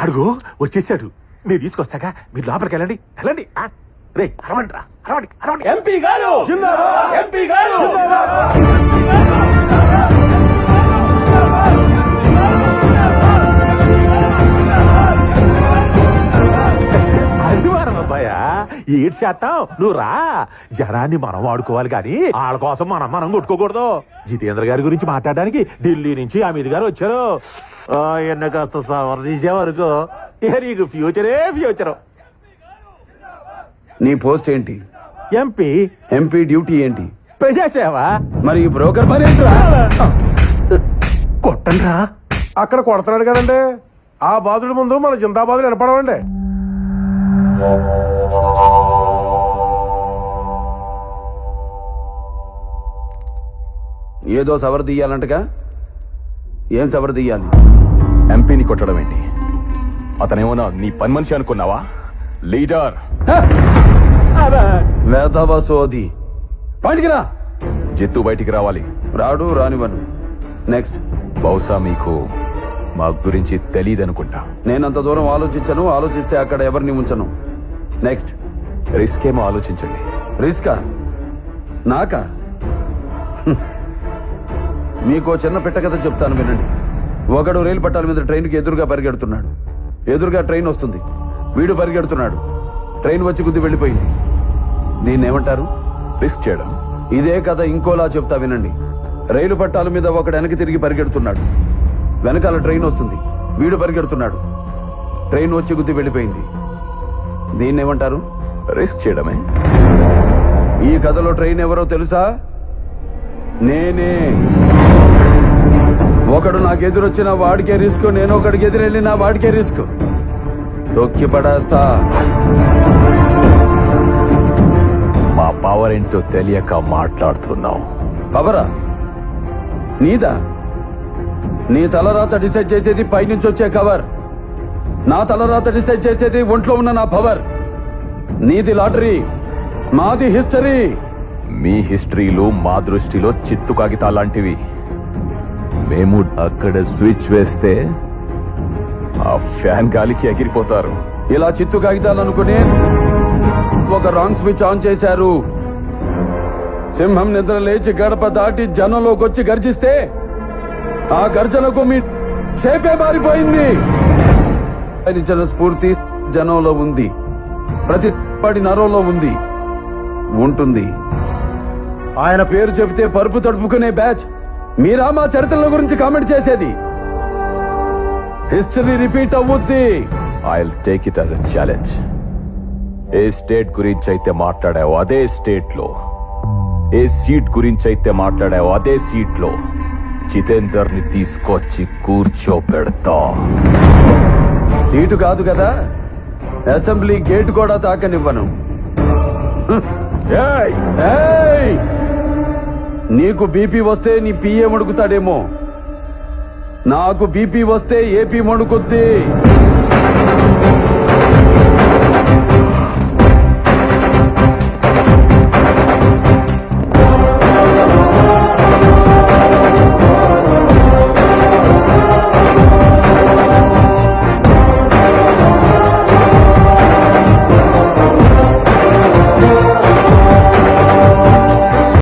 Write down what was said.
అడుగు వచ్చేసాడు. నేను తీసుకొస్తాగా, మీరు లోపలికి వెళ్ళండి. వెళ్ళండి రే, అరవండి రా, అరవండి అరవండి. ఎంపీ గారు ఎంపీ గారు అదివారం అబ్బాయా, ఏడు శాతం నువ్వు రా. జనాన్ని మనం వాడుకోవాలి కానీ వాళ్ళ కోసం మనం కొట్టుకోకూడదు. జితేంద్ర గారి గురించి మాట్లాడడానికి ఢిల్లీ నుంచి అమిత్ గారు వచ్చారు. ఎన్న కాస్త సవర్ తీసే వరకు ఇక నీకు ఫ్యూచరే ఫ్యూచరు. నీ పోస్ట్ ఏంటి? ఎంపీ. ఎంపీ డ్యూటీ ఏంటి? ప్రజాసేవ. మరి ఈ బ్రోకర్ పని ఏంట్రా? కొట్టండి రా. అక్కడ కొడుతున్నాడు కదండి, ఆ బాధుడి ముందు మన జిందాబాదులు వినపడవండి. ఏదో సవర్ తీయాలంటగా, ఏం సవర్ తీయాలి? ఎంపీని కొట్టడం ఏంటి? అతనేమన్నా నీ పని మనిషి అనుకున్నావా? లీడర్. వేదవ సోది. బయటికి రా. జిత్తు బయటికి రావాలి. రాడు, రానివ్వను. నెక్స్ట్. బహుశా మీకు మా గురించి తెలియదనుకుంటా. నేనంత దూరం ఆలోచించను, ఆలోచిస్తే అక్కడ ఎవరిని ఉంచను. నెక్స్ట్. రిస్క్ ఏమో ఆలోచించండి. రిస్కా? నాకా? మీకో చిన్న పెట్ట కథ చెప్తాను వినండి. ఒకడు రైలు పట్టాల మీద ట్రైన్కి ఎదురుగా పరిగెడుతున్నాడు. ఎదురుగా ట్రైన్ వస్తుంది, వీడు పరిగెడుతున్నాడు. ట్రైన్ వచ్చి గుద్ది వెళ్ళిపోయింది. దీన్ని ఏమంటారు? రిస్క్ చేయడం. ఇదే కథ ఇంకోలా చెప్తా వినండి. రైలు పట్టాల మీద ఒకడు వెనక్కి తిరిగి పరిగెడుతున్నాడు. వెనకాల ట్రైన్ వస్తుంది, వీడు పరిగెడుతున్నాడు. ట్రైన్ వచ్చి గుద్ది వెళ్ళిపోయింది. దీన్ని ఏమంటారు? రిస్క్ చేయడమే. ఈ కథలో ట్రైన్ ఎవరో తెలుసా? నేనే. ఒకడు నాకు ఎదురొచ్చిన వాడికే రిస్క్, నేను ఒకడికి ఎదురెళ్ళిన వాడికే రిస్క్. తొక్కి పడేస్తా. మా పవర్ ఏంటో తెలియక మాట్లాడుతున్నావు. పవరా? నీదా? నీ తలరాత డిసైడ్ చేసేది పైనుంచి వచ్చే కవర్. నా తలరాత డిసైడ్ చేసేది ఒంట్లో ఉన్న నా పవర్. నీది లాటరీ, మాది హిస్టరీ. మీ హిస్టరీలు మా దృష్టిలో చిత్తు కాగితాలు లాంటివి. మేము అక్కడ స్విచ్ వేస్తే ఆ ఫ్యాన్ గాలికి ఎగిరిపోతారు. ఇలా చిత్తు కాగితాలు అనుకుని ఒక రాంగ్ స్విచ్ ఆన్ చేశారు. సింహం నిద్ర లేచి గడప దాటి జనంలోకి వచ్చి గర్జిస్తే ఆ గర్జనకు మీ చేపే మారిపోయింది. జన స్ఫూర్తి జనంలో ఉంది, ప్రతి పడి నరంలో ఉంది, ఉంటుంది. ఆయన పేరు చెబితే పరుపు తడుపుకునే బ్యాచ్ మీరా మా చరిత్రల గురించి కామెంట్ చేసేది? హిస్టరీ రిపీట్ అవుద్ది. I'll take it as a challenge. A state గురించి అయితే మాట్లాడావో అదే స్టేట్ లో, ఏ సీట్ గురించి అయితే మాట్లాడావో అదే సీట్ లో జితేందర్ ని తీసుకొచ్చి కూర్చోపెడతా. సీటు కాదు కదా, అసెంబ్లీ గేట్ కూడా తాకనివ్వను. ఏయ్, ఏయ్! నీకు బీపీ వస్తే నీ పిఏ మడుకుతాడేమో, నాకు బీపీ వస్తే ఏపీ మడుకుద్ది.